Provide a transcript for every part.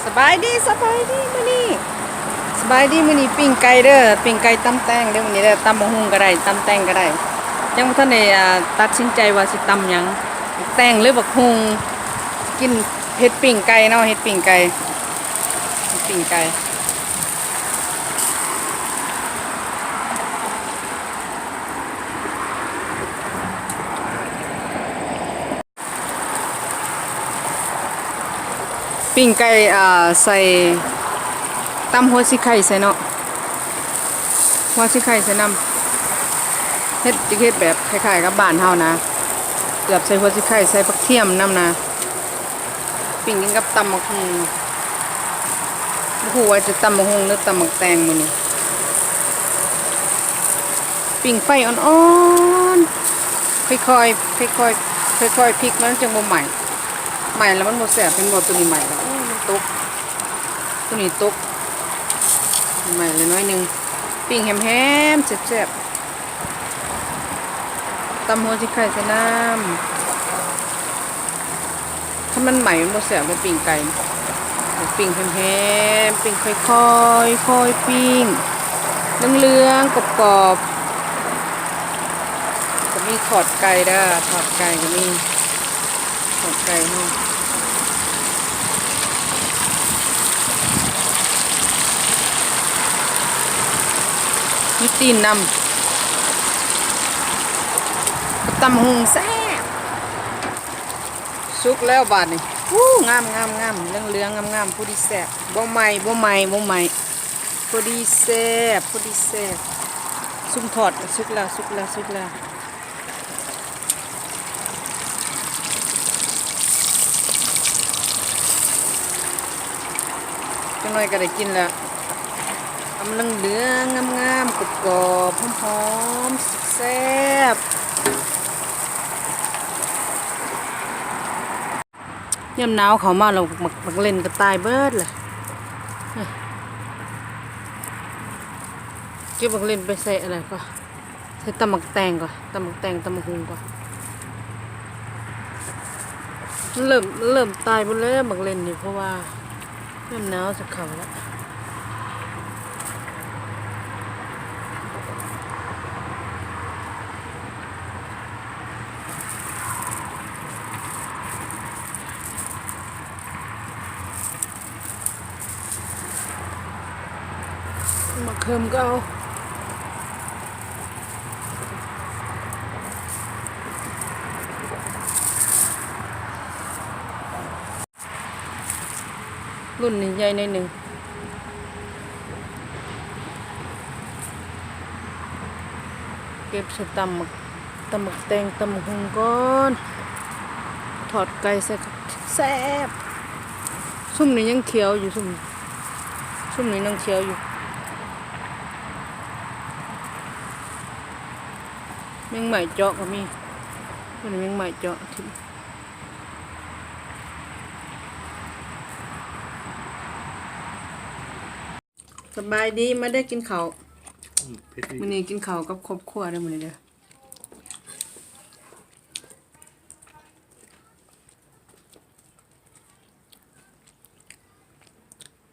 สบายดีมื้อนี้สบายดีมื้อนี้ปิ้งไก่เด้อปิ้งไก่ตำแตงเด้อมื้อนี้เด้อตำบักหุ่งก็ได้ตำแตงก็ได้ยังบ่ทันได้ตัดสินใจว่าสิตำหยังแตงหรือบักหุ่งกินเฮ็ดปิ้งไก่เนาะเฮ็ดปิ้งไก่ปิ้งไก่ปิ้งไก่ใส่ตำหัวสิไข่ใส่เนาะหัวสิไข่ใส่น้ำเฮ็ดแบบคล้ายๆกับบ้านเฮานะเกือบใส่หัวสิไข่ใส่ผักเทียมน้ำนะปิ้งกินกับตำบักหุ่งบ่ฮู้ว่าจะตำบักหุ่งหรือตำบักแตงมื้อนี้ปิ้งไฟอ่อนๆค่อยๆค่อยๆพลิกมันจังบ่ใหม่ใหม่แล้วมันบ่แซ่บเป็นบ่ตัวนี้ใหม่แล้วมันตกตัวนี้ตกใหม่เลยน้อยนึงปิ้งแฮมๆแซ่บๆตำหัวสิไข่ใส่น้ำถ้ามันใหม่มันบ่แซ่บเป็นปิ้งไก่ปิ้งแฮมๆปิ้งค่อยๆปิ้งเหลืองๆกรอบๆก็มีทอดไก่เด้อทอดไก่ก็มีทอดไก่เนาะมีตีนนำตำหุงแซ่บสุกแล้วบาดนี่งามเหลืองงามผู้ดีแซ่บบ่ใหม่ผู้ดีแซ่บซุ่มทอดสุกแล้วจังหน่อยก็ได้กินแล้วกำลังเหลืองงามกรอบหอมแซ่บยามหนาวเขามาเรามักเล่นกระต่ายเบิดเลยเก็บมักเล่นไปใส่อะไรก็ใส่ตำมักแตงก่อนตำมักแตงตำมักหุงก่อนเริ่มตายหมดแล้วมักเล่นนี่เพราะว่ายามหนาวจะเข้าแล้วมาเคิมก็เอารุ่นนี้ใหญ่ในหนึ่งเก็บใส่ตำหมักแตงตำหมักหุงก่อนถอดไก่ใส่แซ่บซุ่มนี้ยังเขียวอยู่ซุ่มนี้ยังเขียวอยู่แมงไหม้เจาะก็มีมันแมงไหม้เจาะที่สบายดีมาได้กินข้าวมื้อนี้กินข้าวกับครอบครัวได้มื้อนี้เด้อ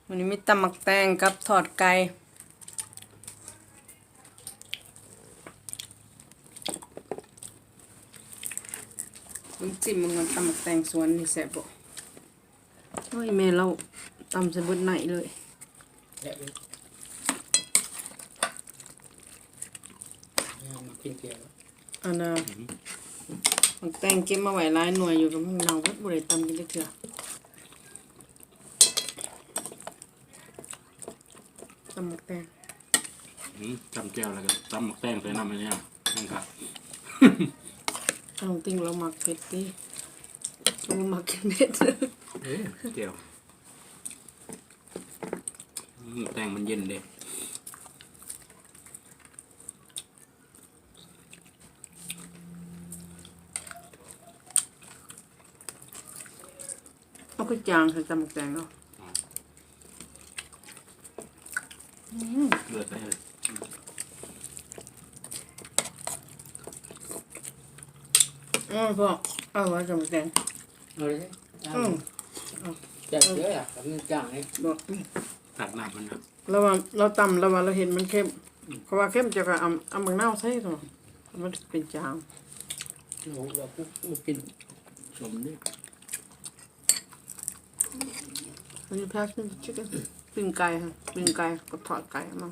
มื้อนี้มีตำหมักแตงกับทอดไก่จิ้มมันก่อนตำหมักแตงสวนนี่แซ่บบ่โอ้ยแม่เราตำใส่เบิดไหนเลยอันน่ะหมักแตงเก็บมาไว้หลายหน่วยอยู่กับมันเน่าเบิดบ่ได้ตำกินจักเทื่อตำหมักแตงจำแก้วแล้วก็ตำหมักแตงใส่น้ำอะไรเนี่ยนั่นครับน้องติ้งเราหมักเผ็ดดิเราหมักกินเผ็ดแก้วแตงมันเย็นเด้เอาก็จางใส่ตำหมักแตงเนาะเลือดได้เลยพ่อเอาไว้ตำหมักแตงเอาเลย แต่เยอะอ่ะมันจางเลย บอก ตัดน้ำมันนะ เราว่าเราตำเราว่าเราเห็นมันเข้มเขาว่าเข้มจะก็เอาเมืองเน่าใส่ตัวมันเป็นจาง เราปุ๊บกินสมนี่ มันจะแพ้ชิคกี้ปิ้งไก่ค่ะปิ้งไก่กับทอดไก่มา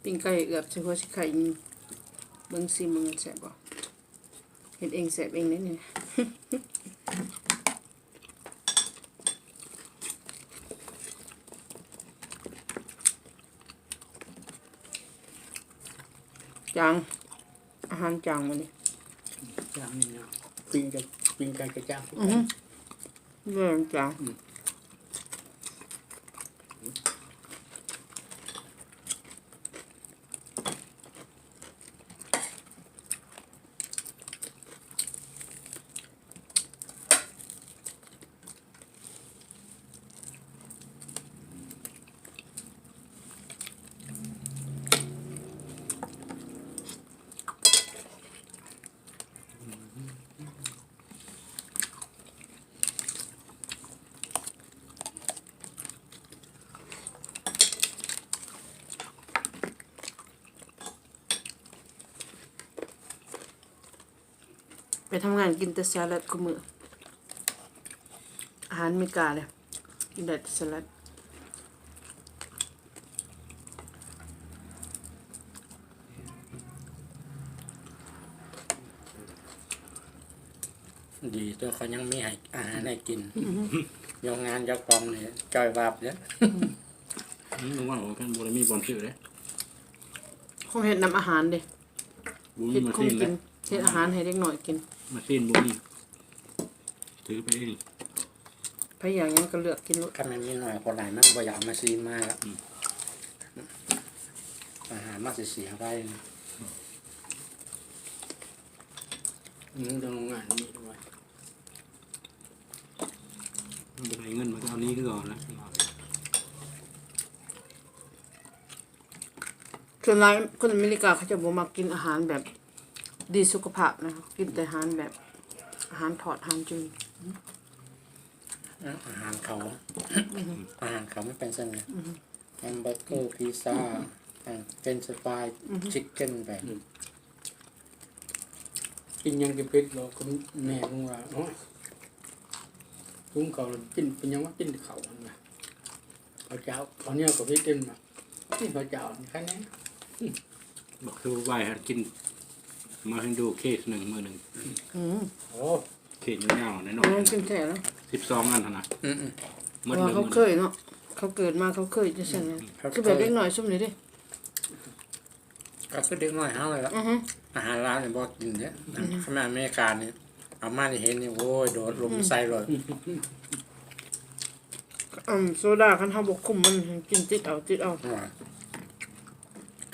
ปิ้งไก่เอือบใส่หัวชิไข่นี่เบิ่งซิมึงแซ่บบ่เฮ็ดเองแซ่บเองนี่จางอาหารจางมันนี่ จางนี่นะปิ้งไก่กระจาง เรื่องจางไปทำงานกินแต่สลัดกูมืออาหารไม่กล้าเลยกินแต่สลัด ดีตัวเขายังมีให้อาหารให้กินยองงานยักปอมเนี่ยจอยบาบเนี่ย นึกว่าโอ้กันบุรีมีบอลชื่อเลย คงเห็ดนำอาหารเด้ บุ เห็ รี ด มา คง ซีนเล กิ ย นเห็ดอาหารให้เด็กหน่อยกิน มาซีนบุรีถือไปเอง พยายามยังก็เลือกกินลูก ถ้ามันมีหน่อยคนไหนมันบ่อยากมาซีนมากแล้วอาหารมาเสียไป มันจะลงงานนี่ด้วย มันจะได้เงินมันก็เอานี้ก็ก่อนนะ ส่วนร้ายคนอเมริกาเขาจะบอกมากินอาหารแบบดีสุขภาพนะคะกินแต่อาหารแบบอาหารถอดอาหารจืด อาหารเขาอาหารเขาไม่เป็นเส้นเลยแฮมเบอร์เกอร์พิซซ่าเป็นสปายชิคเก้นแบบ กินยังกินเป็ดเราก็แม่ของเราเนาะทุ่งเขากินเป็นยังว่ากินเขาเนี่ยเขาเจ้าเขาเนี่ยก็พี่กินมาที่เขาเจ้าแค่นี้ บอกคือไหวฮะกินมาให้ดูเคสหนึ่งมือหนึ่ง โอ้ เคสยาวๆแน่นอ โอ้ น กินแค่แล้ว 12 อันเท่านะ อืม หมด ว่า เลย เขา มือ เคยเนาะเขาเกิดมาเขาเคยจะสั่นเลยคือแบบเล็กหน่อยซุ่มนี่ดิ ก็คือเด็กน้อยเฮาเลยละ อาหารร้านเนี่ยบอกกินเนี่ยขนาดอเมริกาเนี่ยเอามาที่เห็นนี่โว้ยโดดลมใส่เลย โซดาคันเฮาบ่คุมมันกินติดเอา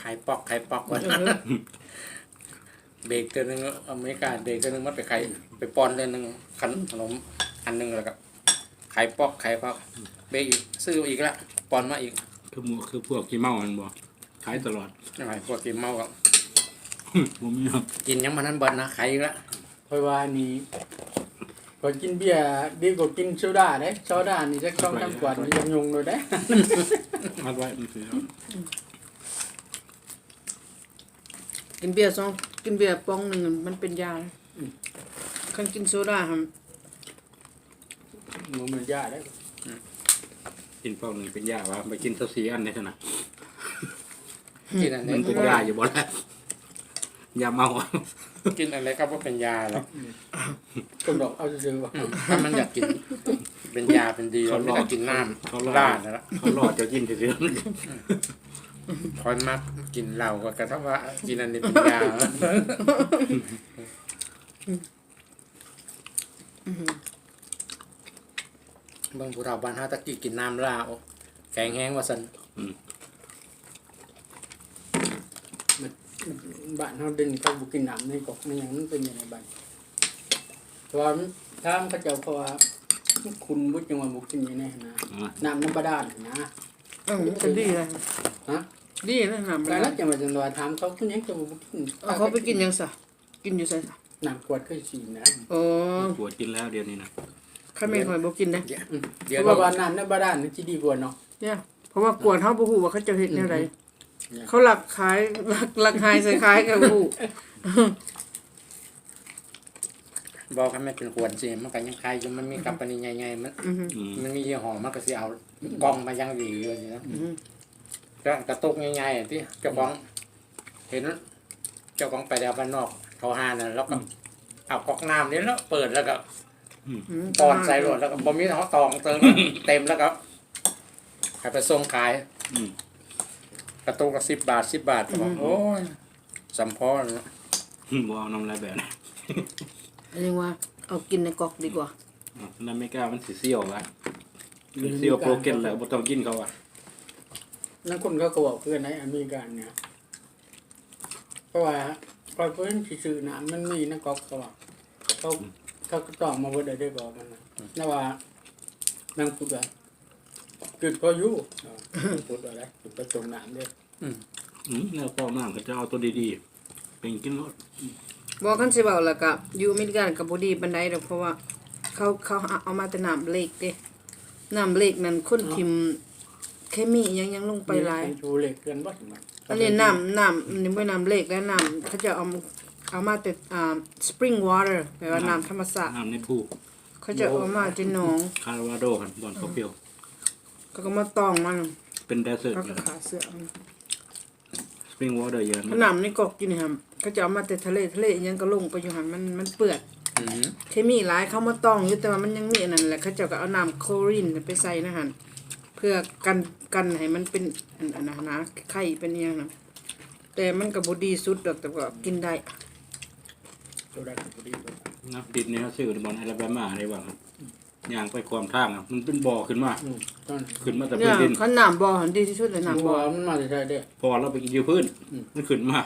ไข่ปอกวัน เออ เบรกตัวหนึงอเมริกาเบรกตัวหนึงมันไปไข่ไปป้อนตัวหนึงขนมอันหนึงแล้วก็ไข่ปอกเบรกอีกซื้ออีกละป้อนมาอีก คือหมูคือพวกขี้เมามันบอกขายตลอด ไข่พวกกินเมาก็ ผมมีครับ กินยังมันนั้นเบิดนะไข่อีกละ เพราะว่านี่ก็กินเบียร์ดีกว่ากินโซดาเด้โซดานี่จะต้องทำกวาดมันยังยงเลยเด้ มัดไว้มันคือ กินเบียร์กินเบียร์ปองหนึงมันเป็นยาคันกินโซดาหั่น มันยากได้ กินเป้าหนึ่งเป็นยาว่าไปกินเท่า4 อันในขณะ กินอัน มั นี้ นเป็นยาอยู่บ่แล้วยาเมา กินอะไรก็บ่เป็นยาหรอก ต้นดอกเอาซื่อๆว่า ถ้ามันอยากกินเป็นยาเป็นดีเราไม่ได้กินน้ำราดนะละ เขารอดจะกินเฉย คอยมักกินเหล้าก็กระทั่งว่ากินอันนี้เป็นยาบางผู้เฒ่าบ้านเฮาตะกี้กินน้ำลาวแกงแห้งว่าซั่น บ้านเฮาเดินเขาบ่กินน้ำในกอกในหยังมันเป็นยังไงบ้างเพราะว่าถามเขาเจ้าเพราะว่าคุณบ่จังว่าบ่กินอยู่แน่นะ ๆ น้ำบาดาลนะ มันก็ดีเลย ฮะ ดีเลยน้ำ การรักจะมาจังหวะถามเขาคุณยังจะบ่กิน เอาเขาไปกินยังซะกินอยู่ไสซะ น้ำขวดก็สีนะ โอ้ ปวดกินแล้วเดี๋ยวนี้นะ ข้าไม่ค่อยบ่กินนะ เดี๋ยว เพราะว่าน้ำในบ้านนี่สิดีกว่าเนาะ เนี่ยเพราะว่ากวนเฮาบ่ฮู้ว่าเขาจะเฮ็ดแนวใดเขาหลักขายหลักหายใส่ขายก็บ่ฮู้ บอกให้มันเป็นขวดสิมันก็ยังขายอยู่มันมีกัมปานีใหญ่ๆมัน อือฮึ มันมียี่ห้อมันก็สิเอากล่องมายังดีอยู่นี่นะ อือฮึ ก็กระตุกใหญ่ๆที่เจ้าของเห็นเจ้าของไปแดวบ้านนอกเขาหาน่ะแล้วก็เอาก๊อกน้ำนี่แล้วเปิดแล้วก็ อืม ตอนใส่รถแล้วก็บ่มีเขาตองเติมเต็มแล้วก็ให้ไปส่งขาย อืม กระตุกละ10 บาท10 บาทก็บอกโอ้ยสัมพอนะ บ่เอาน้ำลายแบบนั้น อันนี้ว่าเอากินในกอกดีกว่า น้ำไม่กล้ามันสิเสี่ยวละเสี่ยวโปรเกนแล้วบ่ต้องกินเขาอ่ะ นั่นคนเขาก็บอกเพื่อนในอเมริกันเนี่ยเพราะว่าก่อนเพิ่นสิซื้อน้ำมันมีนะก๊อกเขาว่าเขาก็ต้องมาบ่ได้ได้บอกมันนะแล้วว่านั่งพูดว่าเกิดพออยู่พูดว่าอะไรไปจมน้ำเด้อ แล้วพ่อน้ำก็จะเอาตัวดีๆเป็นกินรส บอกกันสิเว้าแล้วก็อยู่อเมริกันก็บ่ดีปานใดดอกเพราะว่าเขาเอามาแต่น้ำเล็กเด้น้ำเล็กนั่นคนทิมเคมียังลงไปหลาย ชูเหล็กเกินบ่ถึงมัน อันนี้น้ำนี่บ่น้ำเล็กแล้วน้ำเขาจะเอามาแต่spring water แปลว่าน้ำธรรมชาติ น้ำในผู้ เขาจะเอามาจากหนอง คาราโวาโดครับบ่อนเขาเปรี้ยว เขาก็มาตองมัน เป็นเดสเซอร์ เขา เล ก็ ย ขาเสื้อมัน สปริงวอเตอร์เยอะ ขนำนี่กอกอยู่นี่ครับเขาจะเอามาแต่ทะเลอิหยังก็ลงไปอยู่หั่นมันเปื้อน อืม เคมีหลายเขามาตองอยู่แต่ว่ามันยังมีอันนั้นแหละเขาเจ้าก็เอาน้ำโคลอรีนไปใส่นะหั่นเพื่อกันให้มันเป็นอันนั้นนะไข่เป็นอิหยังนะแต่มันก็บ่ดีสุดดอกแต่ก็กินได้ ตัวได้พอดี นะดิดนี่เขาซื้อบอนอลาบามาอะไรบ้างครับย่างไปความทางอ่ะมันเป็นบ่อขึ้นมา ตอน ขึ้นมาแต่ เนี่ พื้ ย นดิน เขาน้ำบ่อหั่นดีที่สุดเลยน้ำ บั บ่ ว อ มันมาได้เด้อ พอเราไปกินอยู่พื้นมันขึ้นมา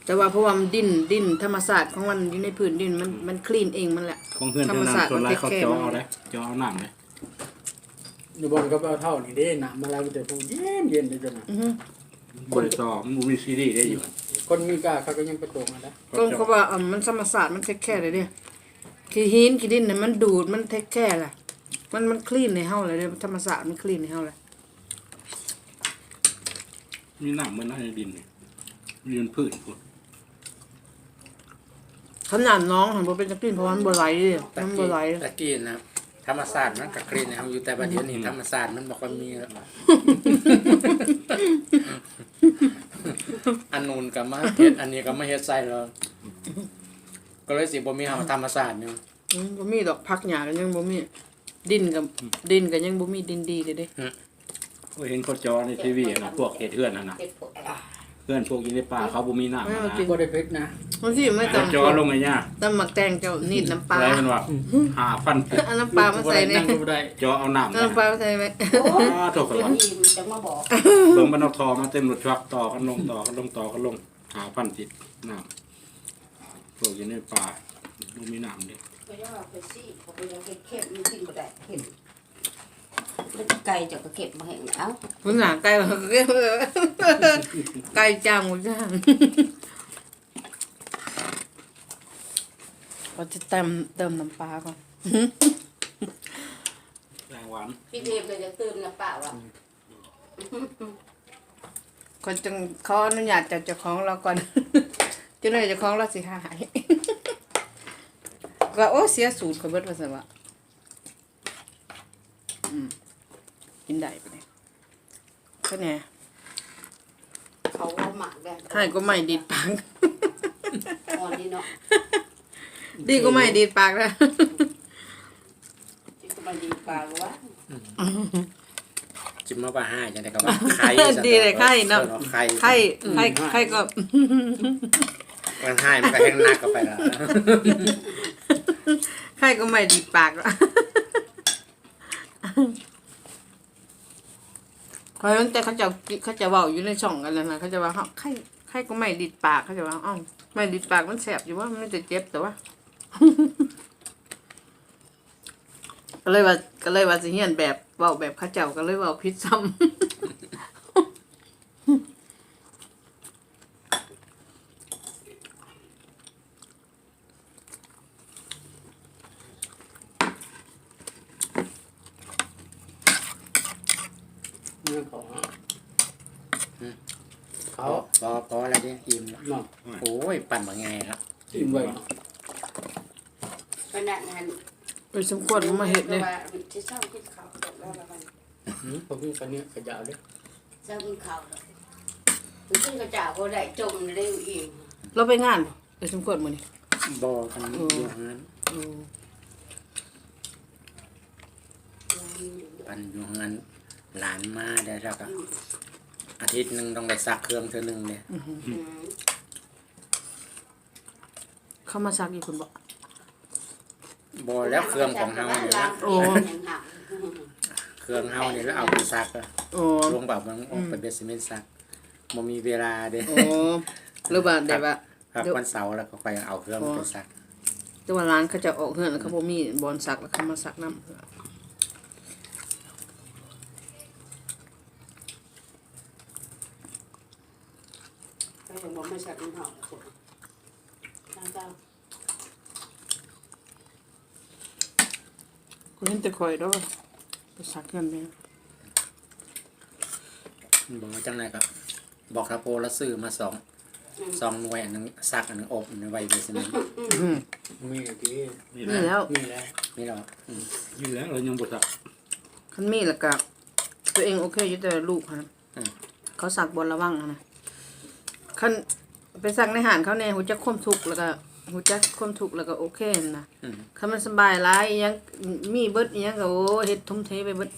แต่ว่าเพราะว่ามันดิ้นธรรมชาติของมันอยู่ในพื้นดินมันคลีนเองมันแหละ ของเพื่อน ธร เท่าร ม นั้น ชาติ ส่วนไรเขา มัน จอ แข็ง เอาได้จอเอาน้ำเลย อยู่บนก็เอาเท่านี่เด้น้ำมาแล้วแต่ผู้เย็นได้จังนะ อือฮึ บริต่อมันมีซีดีได้อยู่ คนมีกล้าเขาก็ยังไปตรงกันนะ ก็เขาว่ามันธรรมชาติมันเทคแคร์เลยเด้ขี้หินขี้ดินเนี่ยมันดูดมันเทคแคร์แหละมันคลีนในเฮาเลยเด้ธรรมชาติมันคลีนในเฮาเลย มีน้ำมันน่าจะดินเนี่ยดินพื้นพุ่น ขนาดน้องหันบ่เป็นจักคลีนเพราะว่ามันบ่ไหลเด้ ตะ มัน กี้ บ่ไหล ตะกี้นะธรรมศาสตร์มันก็คลีนนะครับอยู่แต่บัดเดี๋ยวนี้ธรรมศาสตร์มันบ่ค่อยมีแล้วอันนู้นก็มาเฮ็ดอันนี้ก็มาเฮ็ดใส่แล้วก็เลยสิบ่มีเฮาธรรมศาสตร์เนี่ย บ่มีดอกพักหญ้าก็ยังบ่มีดินก็ยังบ่มีดินดีเลยเด้ ก็เห็นเขาจอในทีวีนะพวกเห็ดเพื่อนนะเพื่อนพวกอยินในป่าเขาบ่มีน้ำนะ ก็ได้เพชรนะ บางทีไม่ต้ เอา อง จอลงไงเนี่ย ตำหมักแตงเจ้านิดน้ำปลา อะไรมันวะ5,000 เอาน้ำปลามาใส่ใน นั่งก็ได้ จอเอาน้ำ เอาน้ำปลามาใส่ไหม ถูกกันวะ จะมาบอก เบิ่งมันเอาทอมาเต็มรถทรัคต่อกันลง5,000ติดน้ำพวกอยินในป่าบ่มีน้ำเด้ ก็ยังเอาไปซี่เขาไปยังเข็มมันกินบ่ได้เข็มแล้วไก่จะก็เก็บมาให้เอ้า คุณหนาไก่มาไก่จ้างหมดจ้างเราจะเติมน้ำปลาก่อน แรงหวาน พี่เทพก็จะตื่นนะป่าวะ คนจึงขออนุญาตจากเจ้าของเราก่อน จะหน่อยเจ้าของเราสิหาย ก็โอ้เสียสูตรคนเบิดว่าซั่นวะกินได้ปะเนี่ยก็เนี่ย เขาเอาหมักได้ ให้ก็ไม่ดีดปาก อ่อนดีเนาะ ดีก็ไม่ดีดปากนะ ที่ก็มาดีปลาวะ จิมมาว่า5จังได๋ก็ว่าไข่ ดีเลยไข่เนาะ ไข่ ไข่ก็ มันให้มันก็แห้งหนักเข้าไปแล้ว ไข่ก็ไม่ดีดปากละคอยตั้งแต่เขาจะเว้าอยู่ในช่องกันแล้วนะเขาจะว่าเฮาไข่ก็ไม่ดีดปากเขาจะว่าอ้าวไม่ดีดปากมันแสบอยู่ว่ามันจะเจ็บแต่ว่า ก็เลยว่าสิเฮียนแบบเว้าแบบเขาเจ้าก็เลยเว้าผิดซ้ำ เขา พอแล้วเนี่ยอิ่มแล้ว เนาะ โอ้ยปั่นมาไงครับ อิ่มไว้เนาะ ขนาดนั้น ไปสมควรมาเฮ็ดเลย ว่าที่เช้ากินข้าวแล้วละมัน พวกนี้กันเนี่ยขยะเด้อ เช้ากินข้าวแล้วกินกระจ่าก็ได้จมได้อยู่อิ่ม เราไปงานบ่ไปสมควรมื้อนี้ บ่กันอยู่งั้นปั่นอยู่งั้นหลานมาได้แล้วก็อาทิตย์หนึงต้องได้ซักเครื่องเทื่อนึงเนี่ย เข้ามาซักอีกคนบ่ บ่แล้วเครื่องของเฮานี่ละ โอ้ เครื่องเฮานี่แล้วเอาไปซักอะ โอ้ ลงแบบมันออกไปเป็นซีเมนต์ซักบ่มีเวลาเด้ โอ้หรือว่าได้ว่า ครับวันเสาร์แล้วก็ไปเอาเครื่องไปซัก แต่ว่าร้านเขาจะออกเฮือนแล้วเขาบ่มีบอนซักแล้วเขามาซักน้ำ ไปถึงบอกไม่ใช่กินข้าวแล้วก็ กูเห็นแต่ข่อยดอกไปซักเฮือนแม่ บอกว่าจังไดก็บอกครับโพแล้วซื้อมา2หน่วยอันนึงซักอันนึงอบอันนึงไว้เป็นซีเมนต์ มีที่ นี่แล้ว มีแล้ว นี่เหรอ อยู่แล้วเรายังบ่ซัก คันมีแล้วก็ตัวเองโอเคอยู่แต่ลูกหั่นเขาซักบ่ระวังหั่นน่ะคันไปซักในห้างเขาแน่ฮู้จักความทุกข์แล้วก็ฮู้จักความทุกข์แล้วก็โอเคนั่นน่ะคันมันสบายหลายอิหยังมีเบิดอิหยังก็โอ้เฮ็ดทุ่มเทไปเบิด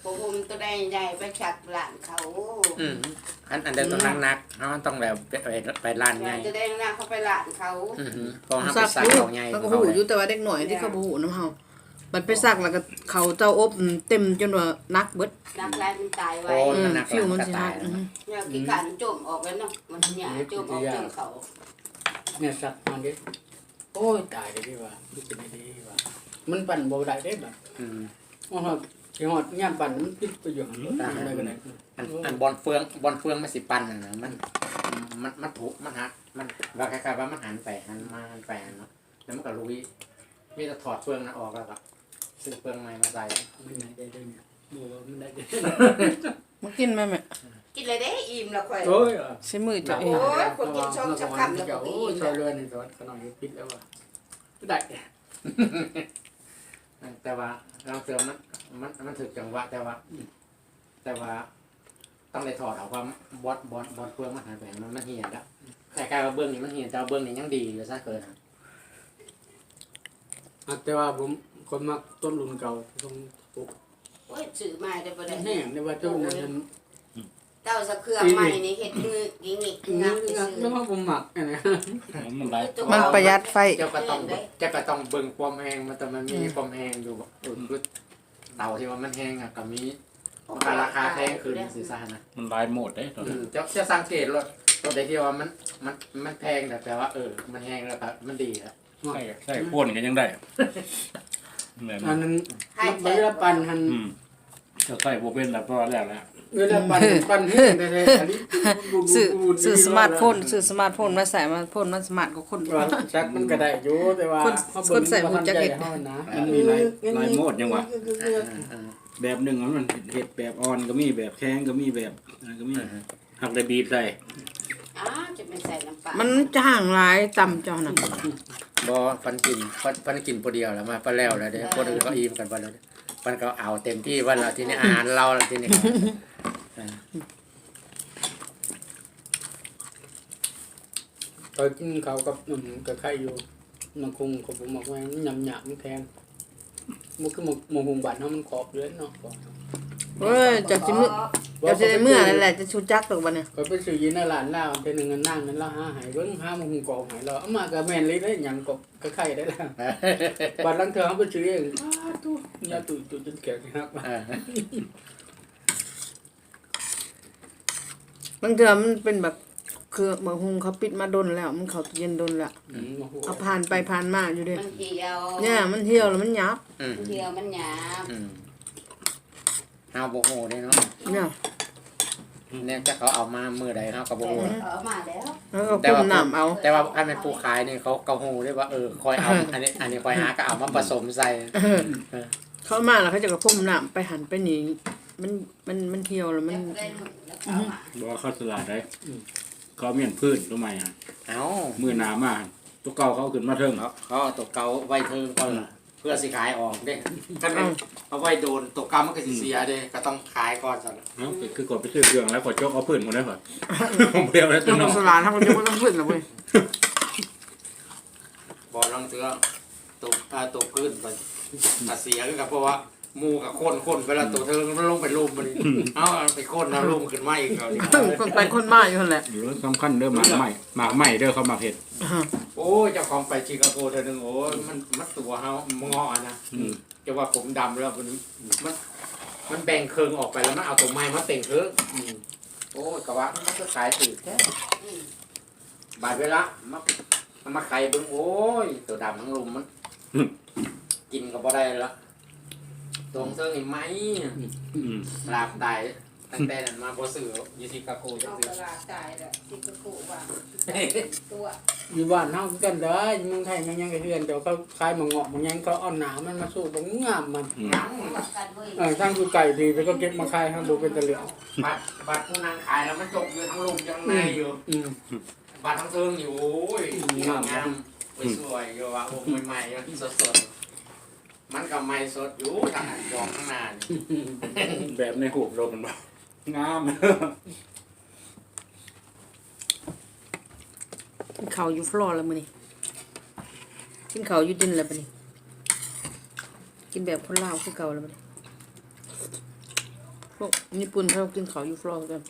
ผมตัวได้ใหญ่ไปฉักหลานเขา อันเดิมต้องนักเฮาต้องแบบไปร้านใหญ่ จะได้หน้าเขาไปหลานเขา พอเฮาไป ซัก ซัก อยู่ เอาใหญ่ มันก็ฮู้อยู่แต่ว่าเด็กน้อยที่เขาบ่ฮู้นำเฮามันไปซักแล้วก็เขาเจ้าอบเต็มจนว่านักเบิด นักลายมันตายไว้ โอ้มันหนัก ฟิวมัน ก็ สิ ตา หั ย ก เนี่ยกี่การจมออกแล้วเนาะมันเนี่ยจมออกจนเขา เนี่ยสักมันเด้โอ้ยตายเลยดีว่าดูเป็นดีว่ามันปั่นบ่ได้เด้แบบ อืม อ๋อที่ฮอดย่ามปั่นมันติดไปอยู่หั่นอะไรกันได้ อันบอลเฟืองมันสิปั่นน่ะนะมันถูกมันหักมันว่าคล้ายๆว่ามันหันไปหันมาหันไปเนาะแล้วมันก็ลุยมีแต่ถอดเฟืองนั้นออกแล้วก็ซื้อเฟืองใหม่มาใส่ มันได้เด้เนี่ยบ่ว่ามันได้เด้ มากินไหมแม่ กินเลยได้อิ่มแล้วค่อย โอ้ย ใช้มือเจ้าเอง โอ้ยคนกินช่องชักคำแล้วก็ โอ้ อิ่ ย ม ซอยเรือนนี่สอนขนมอยู่ปิดแล้วว่ะได้ แต่ว่าเราเติมมันถึกจังหวะแต่ว่าต้องได้ถอดเอาความบอลเฟืองมันหันไปมันเหี่ยแล้วคล้ายๆว่าเบื้องนี้มันเหี่ยแต่ว่าเบื้องนี้ยังดีอยู่ซะเกิน แต่ว่าผมคนมักต้นรุ่นเก่าต้องปลูก โอ้ยซื้อมาได้บ่ได้ แห้งในว่าต้นนั้น เต้าสะเครื่องใหม่นี่เฮ็ดมือกิงิกงักไปซื้อ แล้วว่าผมหมักอันนี้ มันหลาย มันประหยัดไฟ เจ้าก็ต้องเบิ่งความแห้งมันแต่มันมีความแห้งอยู่คือเตาที่ว่ามันแห้งอ่ะก็มีราคาแพงขึ้นสิซ่านะ มันหลายโหมดเด้ตอนนี้ จะสังเกตรถได้ที่ว่ามันแพงแต่ว่ามันแห้งแล้วก็มันดีอ่ะ ใส่พ่นกันยังได้แม่น อันนั้นเวลาปั่นหัน จะใส่บ่เป็นแล้วเพราะว่าแล้ว เวลาปั่นแห้งแต่อันนี้ ซื้อสมาร์ทโฟนมาใส่มาโฟนมันสมาร์ทกว่าคน ว่าชักมันก็ได้อยู่แต่ว่า คนใส่หูจักเห็ด มันมีหลายโหมดยังวะแบบหนึ่งมันเห็ดแบบอ่อนก็มีแบบแข็งก็มีแบบอะไรก็มีหักได้บีบใส่ อ้าจะไม่ใส่น้ำปลา มันจ้างหลายต่ำจ้าน่ะ บ่ฟันกินพอเดียวแล้วมาพอแล้วเด้คนอื่นเขาอิ่มกันไปแล้วมันก็เอาเต็มที่วันละทีนี้อาหารเราละทีนี้ ตอนกินเขากับกับไข่อยู่นังคงกับผมบอกว่ามันยำหยาบมันแทนมันคือหมูหุงบันเนาะมันขอบเลยเนาะ เว้ยจะสิมื้อจะสิได้มื้อนั่นแหละจะชูจักดอกบัดเนี่ย ก็ไปซื้อยินในร้านลาวเป็นหนึ่งนั่งนั้นละห้าหายเบิ้งห้าหมูหุงกอบหายเราเอามากับแม่นเลยได้ยำกับไข่ได้แล้วบัดลังเธอเขาไปซื้อเองตู้ยาตุ่จนแก่ครับ บางเทื่อมันเป็นแบบคือเมื่อหุงเขาปิดมาดนแล้วมันเข้าตู้เย็นดนแล้วเอาผ่านไปผ่านมาอยู่เด้ มันเหี่ยว เนี่ยมันเหี่ยวแล้วมันหยับ มันเหี่ยวมันหยาบ เอาโบโหได้เนาะ เนี่ย เนี่ยจะเขาเอามามือใดเขากับโบโห เอามาแล้ว แล้วก็ปุ่มน้ำเอา แต่ว่าถ้าเป็นผู้ขายนี่เขากระหูได้ว่าคอยเอาอันนี้คอยหาก็เอามาผสมใส่ เขามาแล้วเขาจะกระพุ่มน้ำไปหันไปหนี มันเหี่ยวแล้วมัน ได้หมดแล้วเอามา บอกว่าเขาสลัดได้เขาเมียนพืชทำไมอ่ะ เอา มือหนามากตัวเก่าเขาขึ้นมาเทิง เขาเอาตัวเก่าไว้เทิงก่อนล่ะเพื่อสิขายออกเด้ถ้ามันเอาไว้โดนตัวเก่ามันก็สิเสียเด้ก็ต้องขายก่อนสั่น เนาะคือกดไปซื้อเครื่องแล้วกดจกเอาพืชหมดเลยก่อนผมเปรี้ยวแล้วตัว ต้ น้ อ อง ง สลานถ้ามันจะต้องขึ้นแล้วเว้ย บ่ลองเตือตัวพื้นไปถ้าเสียก็กับเพราะว่าหมูกับคนเวลาตัวเทิงมันลงไปลุมมันเอาไปคนแล้วลุมขึ้นมาอีกแล้วนี่ คนไปคนมาอยู่นั่นแหละ หรือสำคัญเด้อหมากใหม่เด้อเขาหมากเห็ด โอ้ยเจ้าของไปชิคาโกเธอหนึ่งโอ้ยมันตัวเฮามันงอนะจะว่าผมดำแล้วมันแบ่งเคิงออกไปแล้วมันเอาตัวไม้มาเต่งเคิงโอ้ยกะว่ามันก็ขายถือแค่บาดเวลามาไข่เบิ่งโอ้ยตัวดำทั้งลุมมันกินก็บ่ได้ละตรงเทิงนี่ไหมลาบตายตั้งแต่นั้นมาบ่ซื้ออยู่ชิคาโกจัง เอา ซี่ ตลาดจ่ายแล้วที่กระปุกว่าตัว อยู่บ้านเฮาคือกันเด้อเมืองไทยมันยังก็เฮือนแต่ว่าเขาขายมังเงาะมันยังเขาเอาหนามันมาสู้บ่งามมัน หนังหลักกันเว้ย ทางคือไก่ดีแล้วก็เก็บมาขายเฮาบ่เป็นตะเหลือง บัดผู้นางขายแล้วมันจบอยู่ทั้งลุมทั้งในอยู่ อืม บัดทั้งเทิงอยู่โอ้ยงามไปสวยอยู่ว่าโอ้ใหม่ๆที่สดๆมันก็ใหม่สดอยู่ทางกองข้างหน้านี่ แบบในหูโดนมันบอกงาม กินข้าวอยู่ฟลอร์แล้วมื้อนี้กินข้าวอยู่ดินแล้วบัดนี้กินแบบคนลาวคือเก่าแล้วบัดนี้พวกญี่ปุ่นเขากินข้าวอยู่ฟลอร์กัน